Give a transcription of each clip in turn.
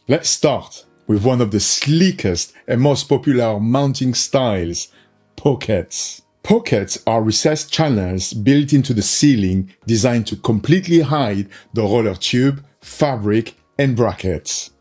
Let's start with one of the sleekest and most popular mounting styles, pockets. Pockets are recessed channels built into the ceiling designed to completely hide the roller tube, fabric, and brackets.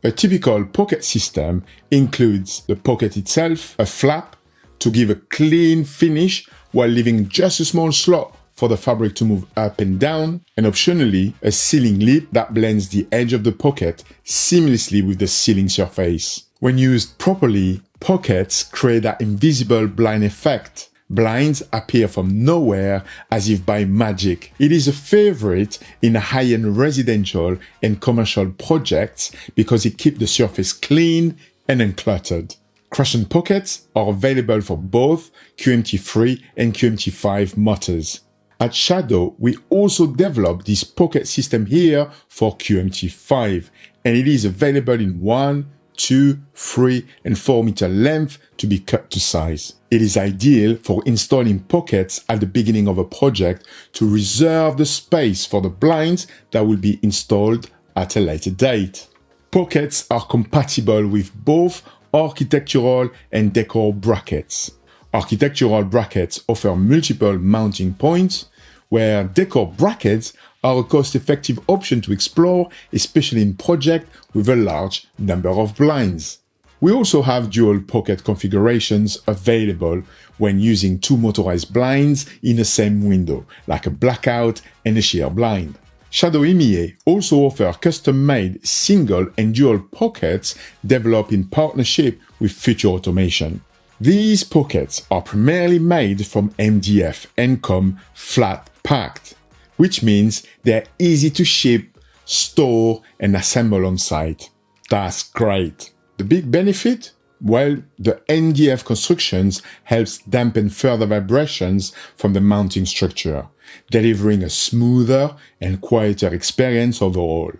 A typical pocket system includes the pocket itself, a flap to give a clean finish while leaving just a small slot for the fabric to move up and down, and optionally a ceiling lip that blends the edge of the pocket seamlessly with the ceiling surface. When used properly, pockets create that invisible blind effect. Blinds appear from nowhere as if by magic. It is a favorite in high-end residential and commercial projects because it keeps the surface clean and uncluttered. Crestron pockets are available for both QMT3 and QMT5 motors. At Shadow, we also developed this pocket system here for QMT5, and it is available in 1, 2, 3, and 4 meter length to be cut to size. It is ideal for installing pockets at the beginning of a project to reserve the space for the blinds that will be installed at a later date. Pockets are compatible with both architectural and decor brackets. Architectural brackets offer multiple mounting points, where decor brackets are a cost-effective option to explore, especially in projects with a large number of blinds. We also have dual pocket configurations available when using two motorized blinds in the same window, like a blackout and a sheer blind. ShadowEMEA also offers custom-made single and dual pockets developed in partnership with Future Automation. These pockets are primarily made from MDF and come flat packed, which means they're easy to ship, store, and assemble on site. That's great. The big benefit? Well, the MDF constructions helps dampen further vibrations from the mounting structure, delivering a smoother and quieter experience overall.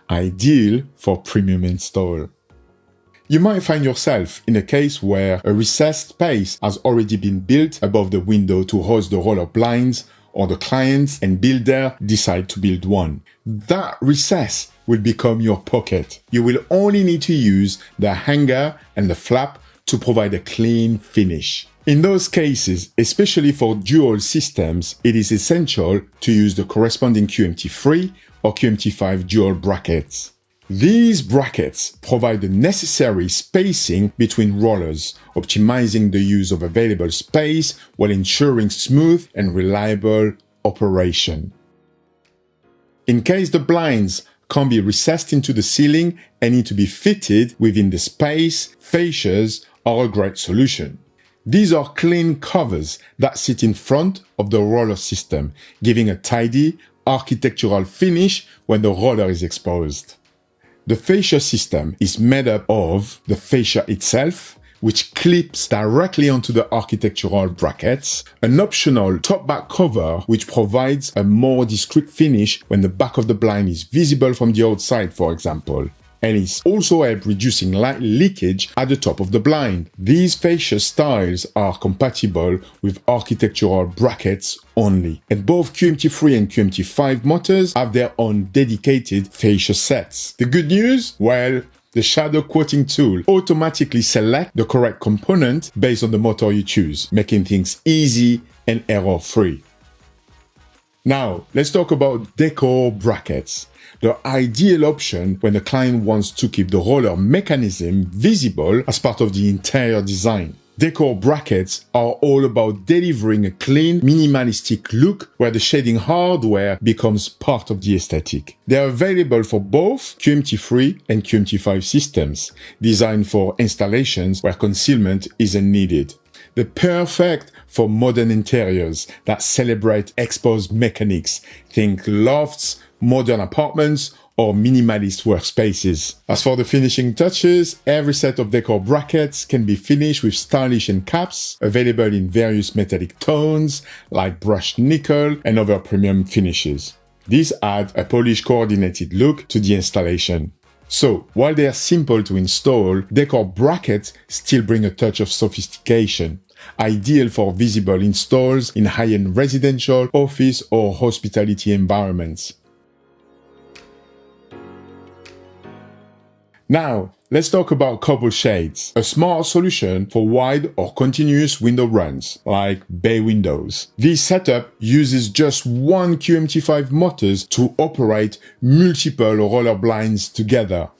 Ideal for premium install. You might find yourself in a case where a recessed space has already been built above the window to host the roller blinds, or the clients and builder decide to build one. That recess will become your pocket. You will only need to use the hanger and the flap to provide a clean finish. In those cases, especially for dual systems, it is essential to use the corresponding QMT3 or QMT5 dual brackets. These brackets provide the necessary spacing between rollers, optimizing the use of available space while ensuring smooth and reliable operation. In case the blinds can't be recessed into the ceiling and need to be fitted within the space, fascias are a great solution. These are clean covers that sit in front of the roller system, giving a tidy, architectural finish when the roller is exposed. The fascia system is made up of the fascia itself, which clips directly onto the architectural brackets, an optional top-back cover which provides a more discreet finish when the back of the blind is visible from the outside, for example. And it's also helped reducing light leakage at the top of the blind. These fascia styles are compatible with architectural brackets only. And both QMT3 and QMT5 motors have their own dedicated fascia sets. The good news? Well, the shadow quoting tool automatically selects the correct component based on the motor you choose, making things easy and error-free. Now, let's talk about decor brackets. The ideal option when the client wants to keep the roller mechanism visible as part of the interior design. Decor brackets are all about delivering a clean, minimalistic look where the shading hardware becomes part of the aesthetic. They are available for both QMT3 and QMT5 systems, designed for installations where concealment isn't needed. They're perfect for modern interiors that celebrate exposed mechanics. Think lofts, modern apartments, or minimalist workspaces. As for the finishing touches, every set of decor brackets can be finished with stylish end caps, available in various metallic tones like brushed nickel and other premium finishes. These add a polished coordinated look to the installation. So, while they are simple to install, decor brackets still bring a touch of sophistication, ideal for visible installs in high-end residential, office, or hospitality environments. Now, let's talk about couple shades, a smart solution for wide or continuous window runs, like bay windows. This setup uses just one QMT5 motors to operate multiple roller blinds together.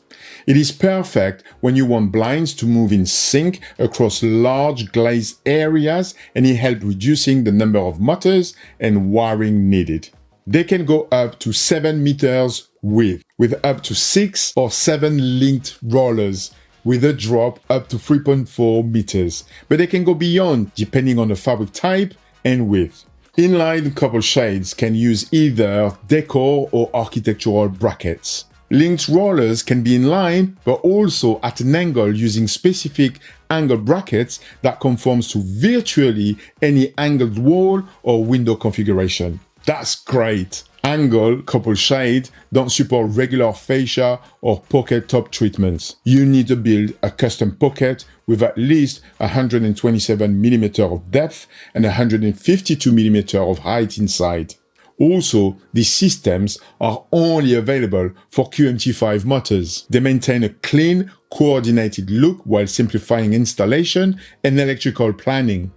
It is perfect when you want blinds to move in sync across large glazed areas, and it helps reducing the number of motors and wiring needed. They can go up to 7 meters width, with up to 6 or 7 linked rollers, with a drop up to 3.4 meters, but they can go beyond depending on the fabric type and width. Inline couple shades can use either Décor or architectural brackets. Linked rollers can be in line, but also at an angle using specific angle brackets that conforms to virtually any angled wall or window configuration. That's great! Angle couple shade don't support regular fascia or pocket top treatments. You need to build a custom pocket with at least 127mm of depth and 152mm of height inside. Also, these systems are only available for QMT5 motors. They maintain a clean, coordinated look while simplifying installation and electrical planning.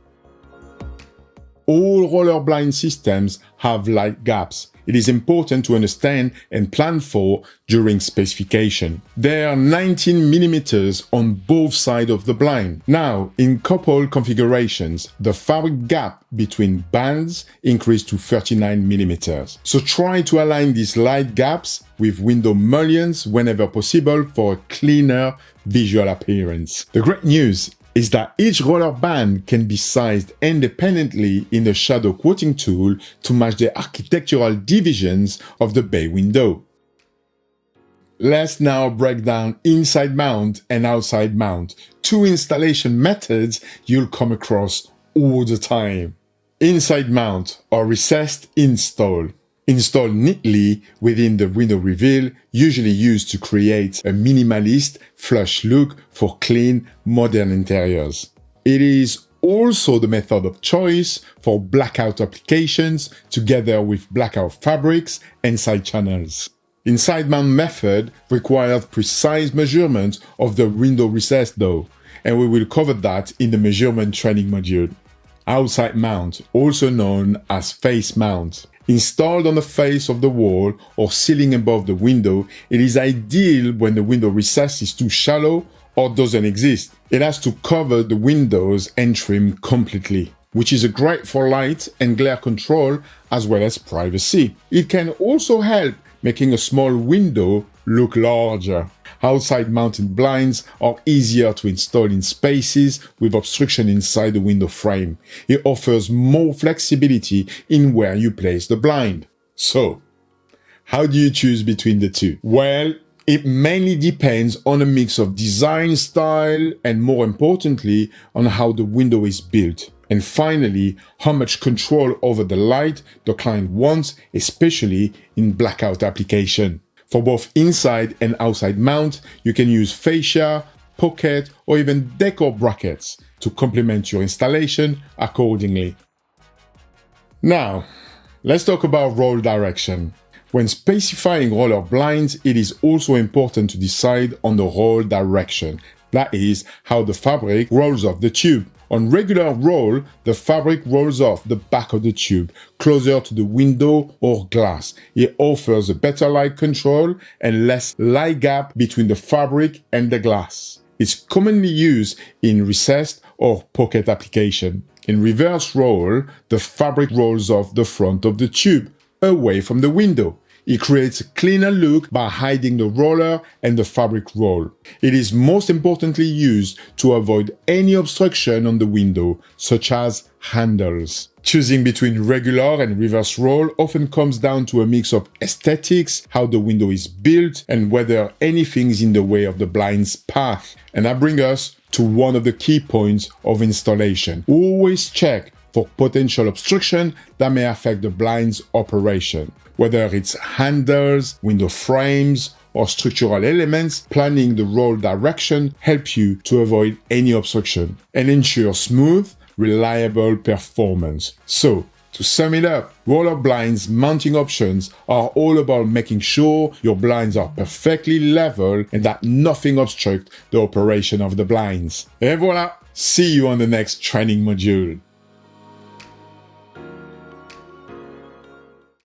All roller blind systems have light gaps. It is important to understand and plan for during specification. There are 19mm on both sides of the blind. Now, in couple configurations, the fabric gap between bands increased to 39mm. So try to align these light gaps with window mullions whenever possible for a cleaner visual appearance. The great news is that each roller band can be sized independently in the shadow quoting tool to match the architectural divisions of the bay window. Let's now break down inside mount and outside mount, two installation methods you'll come across all the time. Inside mount or recessed install. Install neatly within the window reveal, usually used to create a minimalist, flush look for clean, modern interiors. It is also the method of choice for blackout applications together with blackout fabrics and side channels. Inside mount method requires precise measurement of the window recess though, and we will cover that in the measurement training module. Outside mount, also known as face mount. Installed on the face of the wall or ceiling above the window, it is ideal when the window recess is too shallow or doesn't exist. It has to cover the windows and trim completely, which is great for light and glare control as well as privacy. It can also help making a small window look larger. Outside mounted blinds are easier to install in spaces with obstruction inside the window frame. It offers more flexibility in where you place the blind. So, how do you choose between the two? Well, it mainly depends on a mix of design style and, more importantly, on how the window is built. And finally, how much control over the light the client wants, especially in blackout application. For both inside and outside mount, you can use fascia, pocket, or even Décor brackets to complement your installation accordingly. Now, let's talk about roll direction. When specifying roller blinds, it is also important to decide on the roll direction. That is, how the fabric rolls off the tube. On regular roll, the fabric rolls off the back of the tube, closer to the window or glass. It offers a better light control and less light gap between the fabric and the glass. It's commonly used in recessed or pocket application. In reverse roll, the fabric rolls off the front of the tube, away from the window. It creates a cleaner look by hiding the roller and the fabric roll. It is most importantly used to avoid any obstruction on the window, such as handles. Choosing between regular and reverse roll often comes down to a mix of aesthetics, how the window is built, and whether anything is in the way of the blind's path. And that brings us to one of the key points of installation. Always check for potential obstruction that may affect the blind's operation. Whether it's handles, window frames, or structural elements, planning the roll direction helps you to avoid any obstruction and ensure smooth, reliable performance. So, to sum it up, Roller blinds mounting options are all about making sure your blinds are perfectly level and that nothing obstructs the operation of the blinds. Et voilà! See you on the next training module.